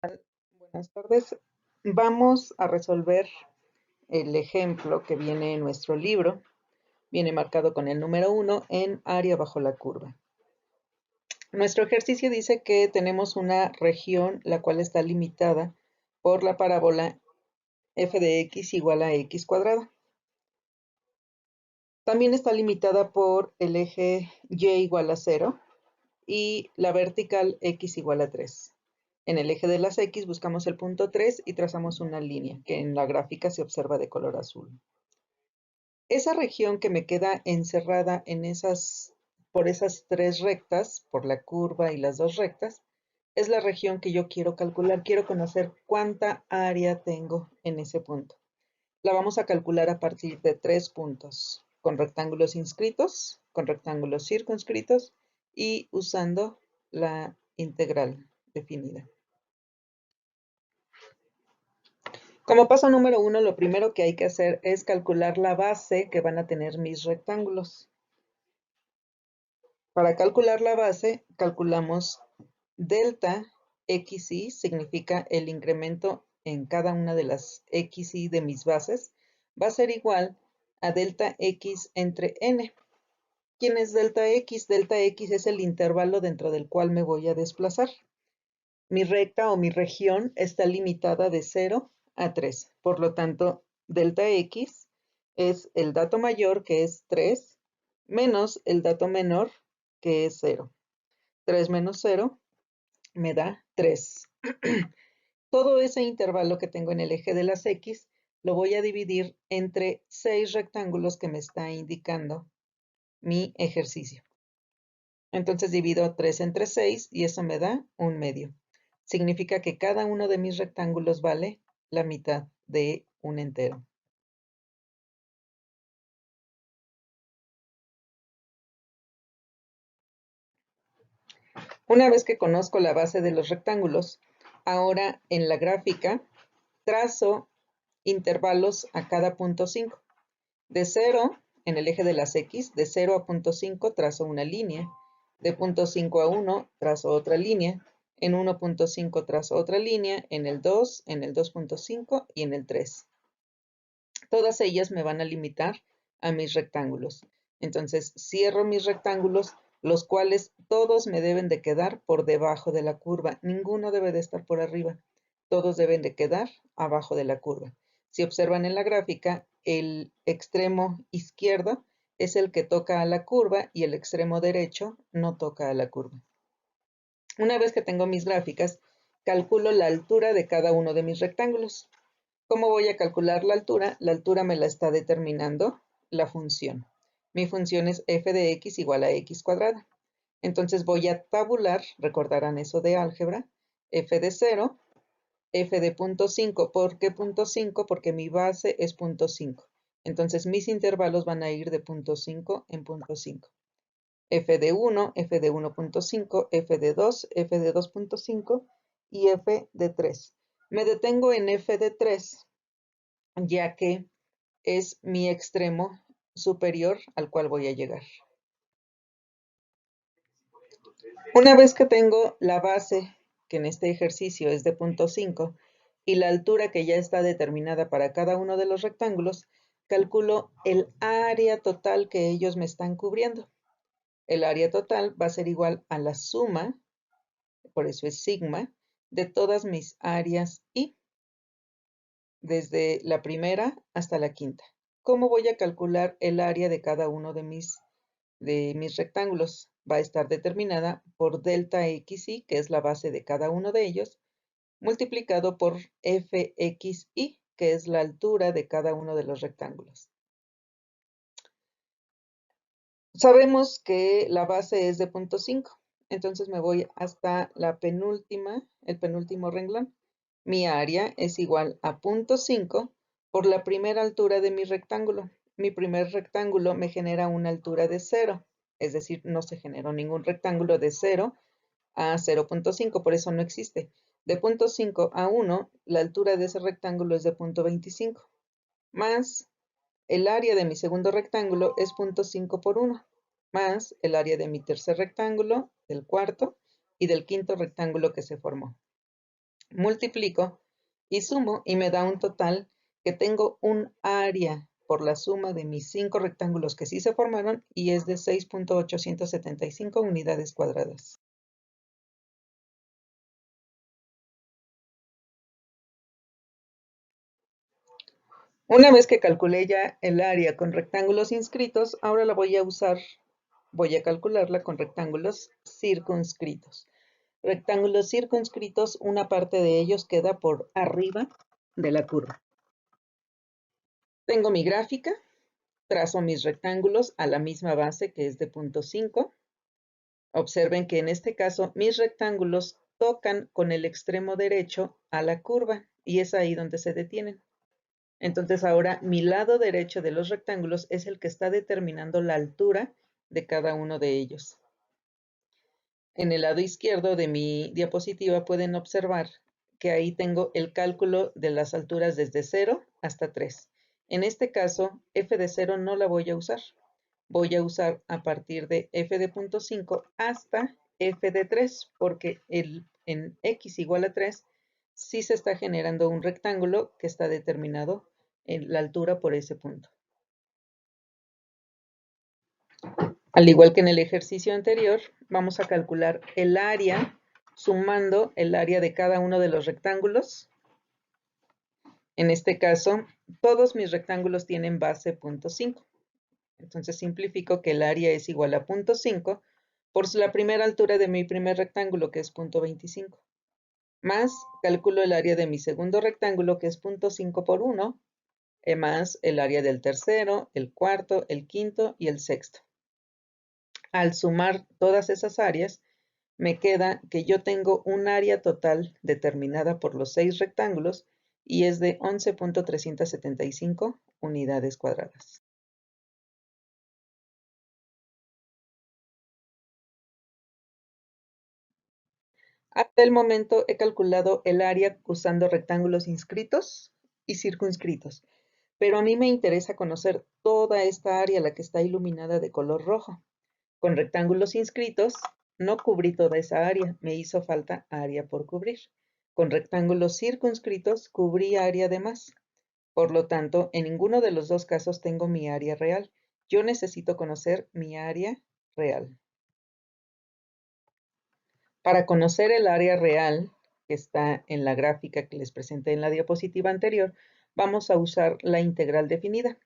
Buenas tardes. Vamos a resolver el ejemplo que viene en nuestro libro. Viene marcado con el número 1 en área bajo la curva. Nuestro ejercicio dice que tenemos una región la cual está limitada por la parábola f de x igual a x cuadrada. También está limitada por el eje y igual a 0 y la vertical x igual a 3. En el eje de las x buscamos el punto 3 y trazamos una línea que en la gráfica se observa de color azul. Esa región que me queda encerrada por esas tres rectas, por la curva y las dos rectas, es la región que yo quiero calcular. Quiero conocer cuánta área tengo en ese punto. La vamos a calcular a partir de 3 puntos, con rectángulos inscritos, con rectángulos circunscritos y usando la integral definida. Como paso número 1, lo primero que hay que hacer es calcular la base que van a tener mis rectángulos. Para calcular la base, calculamos delta xy, significa el incremento en cada una de las xy de mis bases, va a ser igual a delta x entre n. ¿Quién es delta x? Delta x es el intervalo dentro del cual me voy a desplazar. Mi recta o mi región está limitada de 0 a 3. Por lo tanto, delta x es el dato mayor, que es 3, menos el dato menor, que es 0. 3 menos 0 me da 3. Todo ese intervalo que tengo en el eje de las x lo voy a dividir entre 6 rectángulos que me está indicando mi ejercicio. Entonces divido 3 entre 6 y eso me da un medio. Significa que cada uno de mis rectángulos vale la mitad de un entero. Una vez que conozco la base de los rectángulos, ahora en la gráfica trazo intervalos a cada punto 5. De 0, en el eje de las x, de 0 a punto 5 trazo una línea. De punto 5 a 1 trazo otra línea. En 1.5 trazo otra línea. En el 2, en el 2.5 y en el 3. Todas ellas me van a limitar a mis rectángulos. Entonces cierro mis rectángulos, los cuales todos me deben de quedar por debajo de la curva. Ninguno debe de estar por arriba. Todos deben de quedar abajo de la curva. Si observan en la gráfica, el extremo izquierdo es el que toca a la curva y el extremo derecho no toca a la curva. Una vez que tengo mis gráficas, calculo la altura de cada uno de mis rectángulos. ¿Cómo voy a calcular la altura? La altura me la está determinando la función. Mi función es f de x igual a x cuadrada. Entonces voy a tabular, recordarán eso de álgebra, f de 0, f de punto 5. ¿Por qué punto 5? Porque mi base es punto 5. Entonces mis intervalos van a ir de punto 5 en punto 5. F de 1, f de 1.5, f de 2, f de 2.5 y f de 3. Me detengo en f de 3, ya que es mi extremo superior al cual voy a llegar. Una vez que tengo la base, que en este ejercicio es de punto 5, y la altura que ya está determinada para cada uno de los rectángulos, calculo el área total que ellos me están cubriendo. El área total va a ser igual a la suma, por eso es sigma, de todas mis áreas y desde la primera hasta la quinta. ¿Cómo voy a calcular el área de cada uno de mis rectángulos? Va a estar determinada por delta xy, que es la base de cada uno de ellos, multiplicado por fxy, que es la altura de cada uno de los rectángulos. Sabemos que la base es de punto 5, entonces me voy hasta el penúltimo renglón. Mi área es igual a punto 5 por la primera altura de mi rectángulo. Mi primer rectángulo me genera una altura de 0, es decir, no se generó ningún rectángulo de 0 a 0.5, por eso no existe. De punto 5 a 1, la altura de ese rectángulo es de punto 25, más el área de mi segundo rectángulo es punto 5 por 1, más el área de mi tercer rectángulo, del cuarto y del quinto rectángulo que se formó. multiplico y sumo y me da un total que tengo un área por la suma de mis 5 rectángulos que sí se formaron y es de 6.875 unidades cuadradas. Una vez que calculé ya el área con rectángulos inscritos, ahora la voy a calcularla con rectángulos circunscritos. Rectángulos circunscritos, una parte de ellos queda por arriba de la curva. Tengo mi gráfica, trazo mis rectángulos a la misma base que es de 0.5. Observen que en este caso mis rectángulos tocan con el extremo derecho a la curva y es ahí donde se detienen. Entonces ahora mi lado derecho de los rectángulos es el que está determinando la altura de cada uno de ellos. En el lado izquierdo de mi diapositiva pueden observar que ahí tengo el cálculo de las alturas desde 0 hasta 3. En este caso, f de 0 no la voy a usar. Voy a usar a partir de f de 0.5 hasta f de 3, porque en x igual a 3 sí se está generando un rectángulo que está determinado en la altura por ese punto. Al igual que en el ejercicio anterior, vamos a calcular el área sumando el área de cada uno de los rectángulos. En este caso, todos mis rectángulos tienen base 0.5. Entonces simplifico que el área es igual a 0.5 por la primera altura de mi primer rectángulo, que es 0.25. Más calculo el área de mi segundo rectángulo, que es 0.5 por 1, más el área del tercero, el cuarto, el quinto y el sexto. Al sumar todas esas áreas, me queda que yo tengo un área total determinada por los 6 rectángulos y es de 11.375 unidades cuadradas. Hasta el momento he calculado el área usando rectángulos inscritos y circunscritos, pero a mí me interesa conocer toda esta área, la que está iluminada de color rojo. Con rectángulos inscritos no cubrí toda esa área, me hizo falta área por cubrir. Con rectángulos circunscritos cubrí área de más. Por lo tanto, en ninguno de los dos casos tengo mi área real. Yo necesito conocer mi área real. Para conocer el área real que está en la gráfica que les presenté en la diapositiva anterior, vamos a usar la integral definida.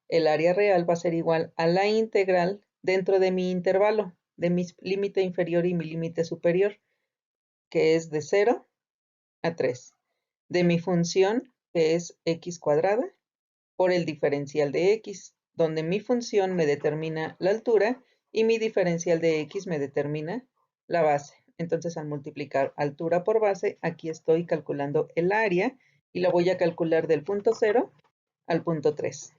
El área real va a ser igual a la integral dentro de mi intervalo, de mi límite inferior y mi límite superior, que es de 0 a 3, de mi función, que es x cuadrada, por el diferencial de x, donde mi función me determina la altura y mi diferencial de x me determina la base. Entonces, al multiplicar altura por base, aquí estoy calculando el área y la voy a calcular del punto 0 al punto 3.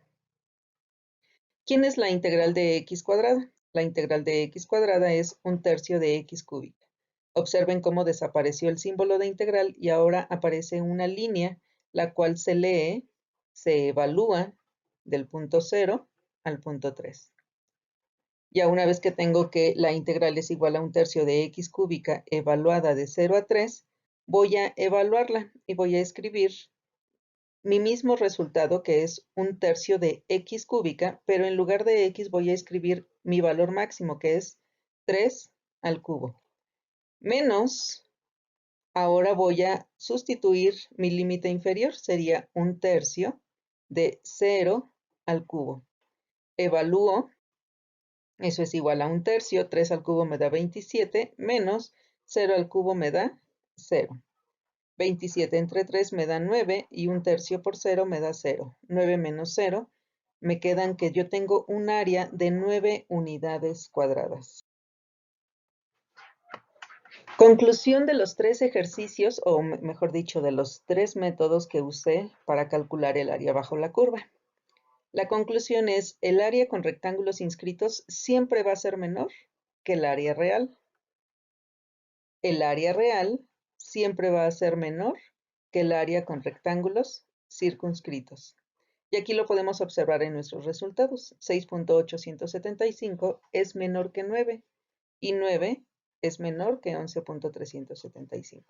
¿Quién es la integral de x cuadrada? La integral de x cuadrada es 1/3 de x cúbica. Observen cómo desapareció el símbolo de integral y ahora aparece una línea, la cual se lee, se evalúa del punto 0 al punto 3. Ya una vez que tengo que la integral es igual a 1/3 de x cúbica evaluada de 0 a 3, voy a evaluarla y voy a escribir mi mismo resultado, que es 1/3 de x cúbica, pero en lugar de x voy a escribir mi valor máximo, que es 3 al cubo. Menos, ahora voy a sustituir mi límite inferior, sería 1/3 de 0 al cubo. Evalúo, eso es igual a 1/3, 3 al cubo me da 27, menos 0 al cubo me da 0. 27 entre 3 me da 9 y 1/3 por 0 me da 0. 9 menos 0 me quedan que yo tengo un área de 9 unidades cuadradas. Conclusión de los 3 ejercicios, o mejor dicho, de los 3 métodos que usé para calcular el área bajo la curva. La conclusión es, el área con rectángulos inscritos siempre va a ser menor que el área real. El área real siempre va a ser menor que el área con rectángulos circunscritos. Y aquí lo podemos observar en nuestros resultados. 6.875 es menor que 9 y 9 es menor que 11.375.